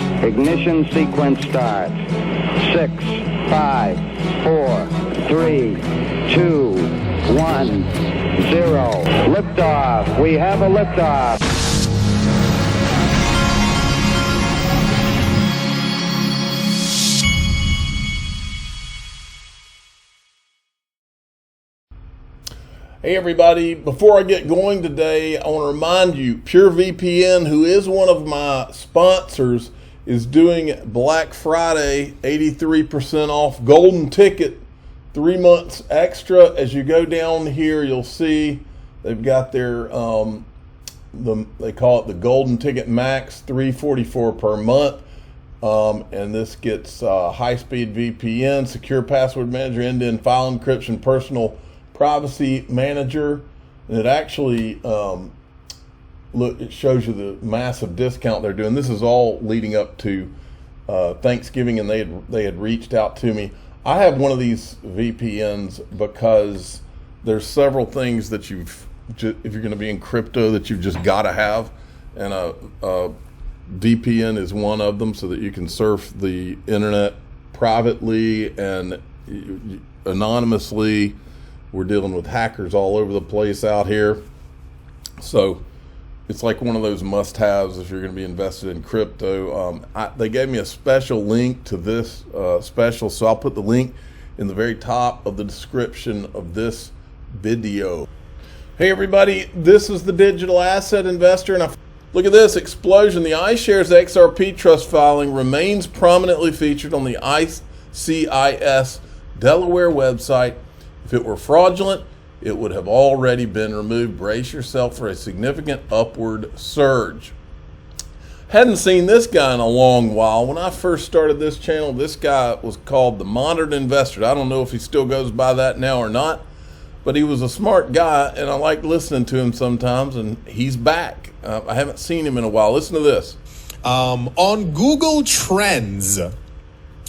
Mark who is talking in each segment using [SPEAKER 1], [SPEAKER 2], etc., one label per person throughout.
[SPEAKER 1] Ignition sequence starts. 6, 5, 4, 3, 2, 1, 0. Liftoff. We have a liftoff.
[SPEAKER 2] Hey everybody, before I get going today, I want to remind you, PureVPN, who is one of my sponsors, is doing Black Friday 83% off golden ticket, 3 months extra. As you go down here, you'll see they've got their, they call it the golden ticket max, $344 per month. And this gets high-speed VPN, secure password manager, end-to-end file encryption, personal privacy manager, and it actually look, it shows you the massive discount they're doing. This is all leading up to Thanksgiving, and they had reached out to me. I have one of these VPNs because there's several things that if you're going to be in crypto, that you've just got to have, and a VPN is one of them, so that you can surf the internet privately and anonymously. We're dealing with hackers all over the place out here. So it's like one of those must-haves if you're going to be invested in crypto. They gave me a special link to this special, so I'll put the link in the very top of the description of this video. Hey everybody, this is the Digital Asset Investor, and look at this explosion. The iShares XRP trust filing remains prominently featured on the ICIS Delaware website. If it were fraudulent, it would have already been removed. Brace yourself for a significant upward surge. Hadn't seen this guy in a long while. When I first started this channel, this guy was called the Modern Investor. I don't know if he still goes by that now or not, but he was a smart guy, and I like listening to him sometimes, and he's back. I haven't seen him in a while. Listen to this.
[SPEAKER 3] On Google Trends.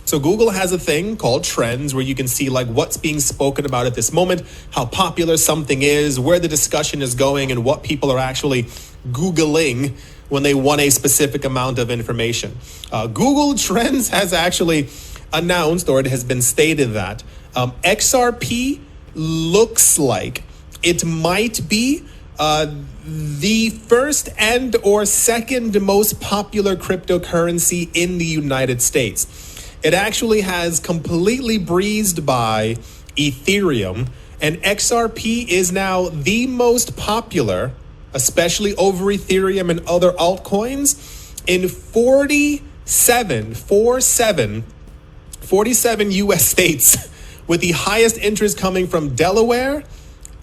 [SPEAKER 3] So Google has a thing called Trends where you can see like what's being spoken about at this moment, how popular something is, where the discussion is going, and what people are actually Googling when they want a specific amount of information. Google Trends has actually announced, or it has been stated that XRP looks like it might be the first and or second most popular cryptocurrency in the United States. It actually has completely breezed by Ethereum, and XRP is now the most popular, especially over Ethereum and other altcoins, in 47 US states, with the highest interest coming from Delaware,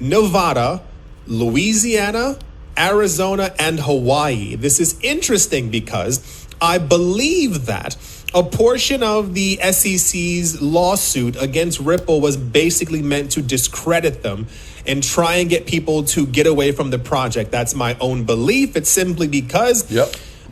[SPEAKER 3] Nevada, Louisiana, Arizona, and Hawaii. This is interesting because I believe that a portion of the SEC's lawsuit against Ripple was basically meant to discredit them and try and get people to get away from the project. That's my own belief. It's simply because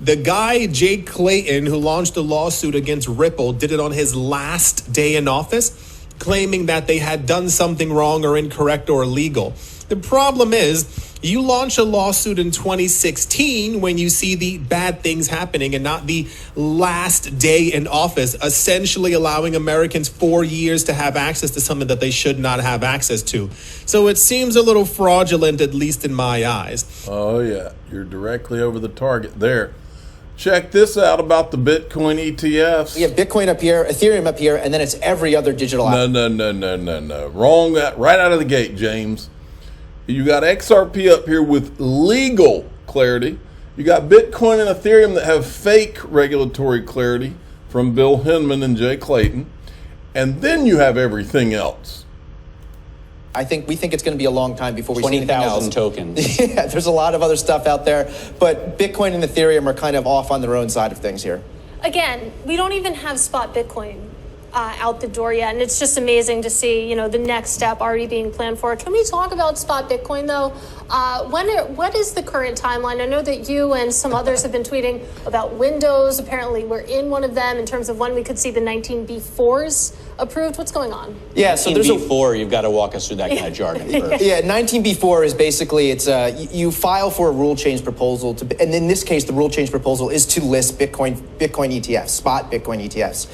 [SPEAKER 3] the guy, Jay Clayton, who launched the lawsuit against Ripple, did it on his last day in office, claiming that they had done something wrong or incorrect or illegal. The problem is, you launch a lawsuit in 2016 when you see the bad things happening and not the last day in office, essentially allowing Americans 4 years to have access to something that they should not have access to. So it seems a little fraudulent, at least in my eyes.
[SPEAKER 2] Oh yeah, you're directly over the target there. Check this out about the Bitcoin ETFs.
[SPEAKER 4] We have Bitcoin up here, Ethereum up here, and then it's every other digital asset.
[SPEAKER 2] No. Wrong that right out of the gate, James. You got XRP up here with legal clarity. You got Bitcoin and Ethereum that have fake regulatory clarity from Bill Hinman and Jay Clayton. And then you have everything else.
[SPEAKER 4] We think it's going to be a long time before we see anything else.
[SPEAKER 5] 20,000 tokens.
[SPEAKER 4] Yeah, there's a lot of other stuff out there, but Bitcoin and Ethereum are kind of off on their own side of things here.
[SPEAKER 6] Again, we don't even have spot Bitcoin.
[SPEAKER 5] out the door yet, and it's just amazing to see, the next step already being planned for. Can we talk about spot Bitcoin though? What is the current timeline? I know that you and some others have been tweeting about windows. Apparently, we're in one of them in terms of when we could see the 19B4s approved. What's going on?
[SPEAKER 4] Yeah, so there's
[SPEAKER 6] B4, you've got to walk us through that kind of jargon first.
[SPEAKER 4] Yeah, 19B4 is basically you file for a rule change proposal and in this case, the rule change proposal is to list Bitcoin ETFs, spot Bitcoin ETFs,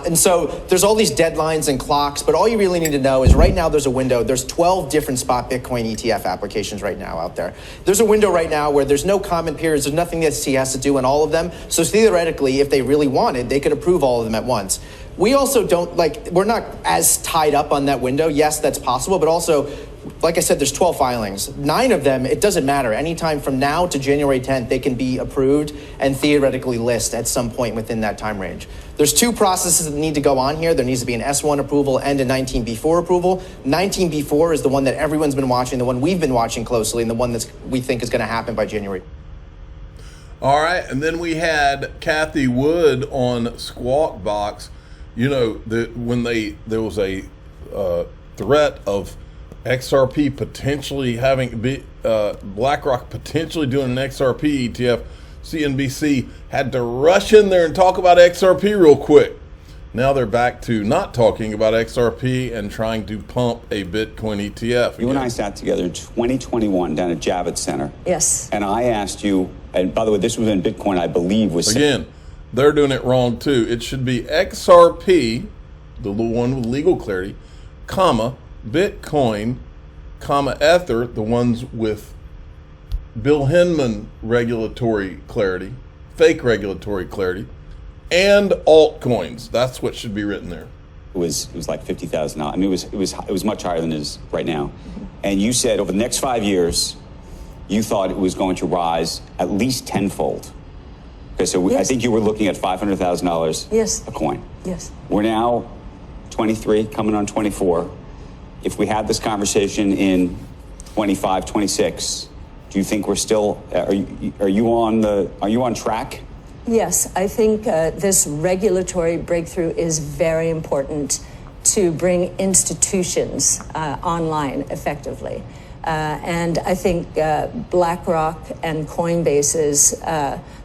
[SPEAKER 4] and so there's all these deadlines and clocks. But all you really need to know is right now there's a window. There's 12 different spot Bitcoin ETF applications right now out there. There's a window right now where there's no comment periods. There's nothing that SEC has to do in all of them. So theoretically, if they really wanted, they could approve all of them at once. We also we're not as tied up on that window. Yes, that's possible, but also, like I said, there's 12 filings. 9 of them, it doesn't matter. Anytime from now to January 10th, they can be approved and theoretically list at some point within that time range. There's 2 processes that need to go on here. There needs to be an S1 approval and a 19B4 approval. 19B4 is the one that everyone's been watching, the one we've been watching closely, and the one we think is going to happen by January.
[SPEAKER 2] All right, and then we had Kathy Wood on Squawk Box. When there was a threat of XRP potentially BlackRock potentially doing an XRP ETF, CNBC had to rush in there and talk about XRP real quick. Now they're back to not talking about XRP and trying to pump a Bitcoin ETF.
[SPEAKER 7] You and I sat together in 2021 down at Javits Center.
[SPEAKER 8] Yes.
[SPEAKER 7] And I asked you, and by the way, this was when Bitcoin, I believe, was...
[SPEAKER 2] Again, they're doing it wrong too. It should be XRP, the one with legal clarity, comma, Bitcoin, comma, Ether, the ones with Bill Hinman regulatory clarity, fake regulatory clarity, and altcoins. That's what should be written there.
[SPEAKER 7] It was like $50,000. I mean, it was much higher than it is right now. And you said over the next 5 years, you thought it was going to rise at least tenfold. Okay, so
[SPEAKER 8] Yes.
[SPEAKER 7] I think you were looking at $500,000
[SPEAKER 8] Yes.
[SPEAKER 7] a coin.
[SPEAKER 8] Yes.
[SPEAKER 7] We're now 23, coming on 24. If we had this conversation in 25, 26, do you think we're still? Are you on track?
[SPEAKER 8] Yes, I think this regulatory breakthrough is very important to bring institutions online effectively. And I think BlackRock and Coinbase's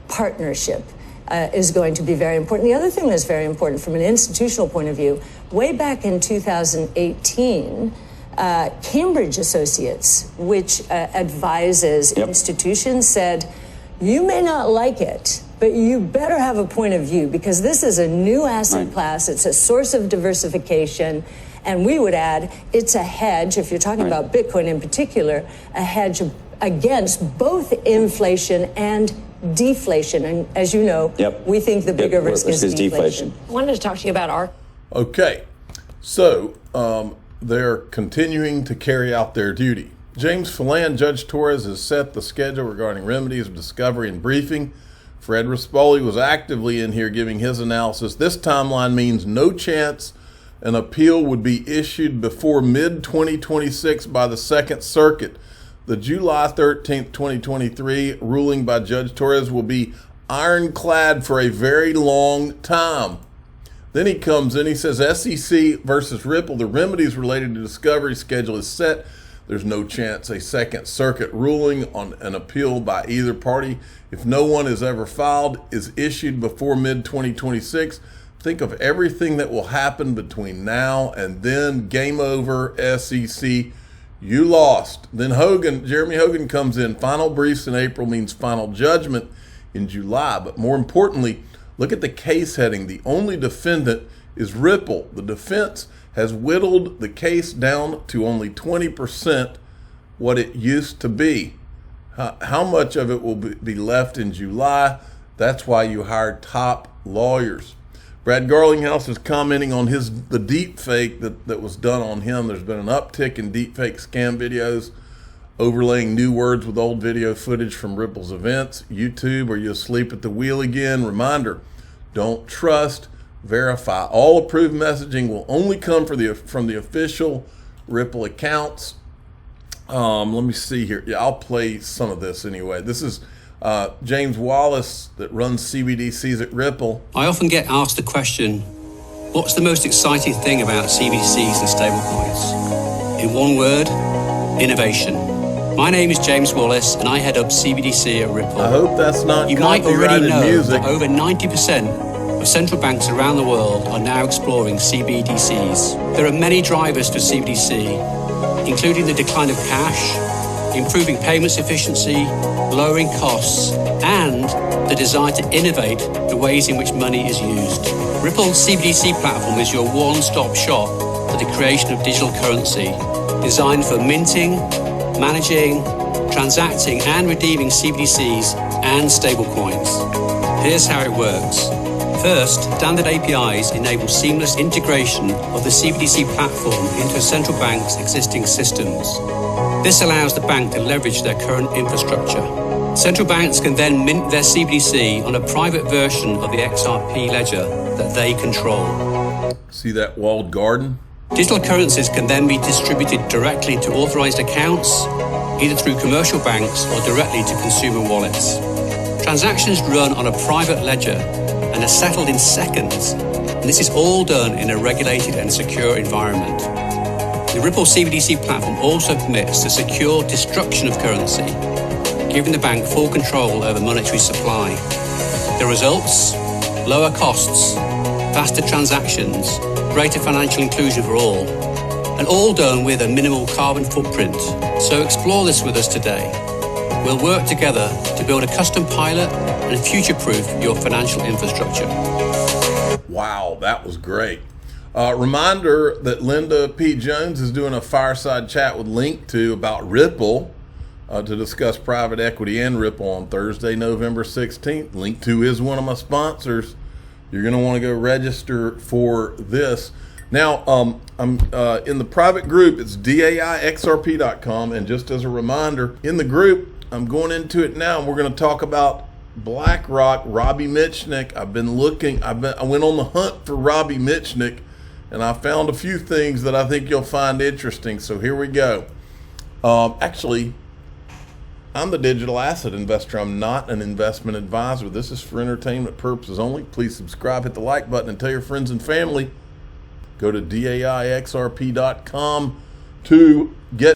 [SPEAKER 8] partnership is going to be very important. The other thing that's very important from an institutional point of view, way back in 2018, Cambridge Associates, which advises institutions, said, you may not like it, but you better have a point of view because this is a new asset class. It's a source of diversification. And we would add, it's a hedge, if you're talking about Bitcoin in particular, a hedge against both inflation and deflation. And as you know, we think the bigger risk is deflation.
[SPEAKER 9] I wanted to talk to you about our...
[SPEAKER 2] Okay, so they're continuing to carry out their duty. James Phelan, Judge Torres has set the schedule regarding remedies of discovery and briefing. Fred Rispoli was actively in here giving his analysis. This timeline means no chance an appeal would be issued before mid-2026 by the Second Circuit. The July 13th, 2023 ruling by Judge Torres will be ironclad for a very long time. Then he comes in, he says SEC versus Ripple, the remedies related to discovery schedule is set. There's no chance a Second Circuit ruling on an appeal by either party, if no one is ever filed, is issued before mid-2026. Think of everything that will happen between now and then. Game over, SEC. You lost. Then Jeremy Hogan comes in. Final briefs in April means final judgment in July. But more importantly, look at the case heading. The only defendant is Ripple. The defense has whittled the case down to only 20% what it used to be. How much of it will be left in July? That's why you hired top lawyers. Brad Garlinghouse is commenting on the deep fake that was done on him. There's been an uptick in deep fake scam videos, overlaying new words with old video footage from Ripple's events. YouTube, are you asleep at the wheel again? Reminder, don't trust, verify. All approved messaging will only come from the official Ripple accounts. Let me see here. Yeah, I'll play some of this anyway. This is James Wallace that runs CBDCs at Ripple.
[SPEAKER 10] I often get asked the question,
[SPEAKER 9] What's the most exciting thing about CBDCs and stablecoins? In one word, innovation. My name is James Wallace, and I head up CBDC at Ripple.
[SPEAKER 2] I hope that's not
[SPEAKER 9] You might already
[SPEAKER 2] copyrighted
[SPEAKER 9] know
[SPEAKER 2] music.
[SPEAKER 9] that over 90% of central banks around the world are now exploring CBDCs. There are many drivers to CBDC, including the decline of cash, improving payments efficiency, lowering costs, and the desire to innovate the ways in which money is used. Ripple's CBDC platform is your one-stop shop for the creation of digital currency, designed for minting, managing, transacting, and redeeming CBDCs and stablecoins. Here's how it works. First, standard APIs enable seamless integration of the CBDC platform into a central bank's existing systems. This allows the bank to leverage their current infrastructure. Central banks can then mint their CBDC on a private version of the XRP ledger that they control.
[SPEAKER 2] See that walled garden?
[SPEAKER 9] Digital currencies can then be distributed directly to authorized accounts, either through commercial banks or directly to consumer wallets. Transactions run on a private ledger and are settled in seconds, and this is all done in a regulated and secure environment. The Ripple CBDC platform also permits the secure destruction of currency, giving the bank full control over monetary supply. The results? Lower costs, faster transactions, greater financial inclusion for all, and all done with a minimal carbon footprint. So explore this with us today. We'll work together to build a custom pilot and future-proof your financial infrastructure.
[SPEAKER 2] Wow, that was great. Reminder that Linda P. Jones is doing a fireside chat with Link2 about Ripple to discuss private equity and Ripple on Thursday, November 16th. Link2 is one of my sponsors. You're going to want to go register for this. Now, I'm in the private group. It's daixrp.com. And just as a reminder, in the group, I'm going into it now, and we're going to talk about BlackRock, Robbie Mitchnick. I went on the hunt for Robbie Mitchnick, and I found a few things that I think you'll find interesting. So here we go. Actually, I'm the digital asset investor. I'm not an investment advisor. This is for entertainment purposes only. Please subscribe, hit the like button, and tell your friends and family. Go to daixrp.com to get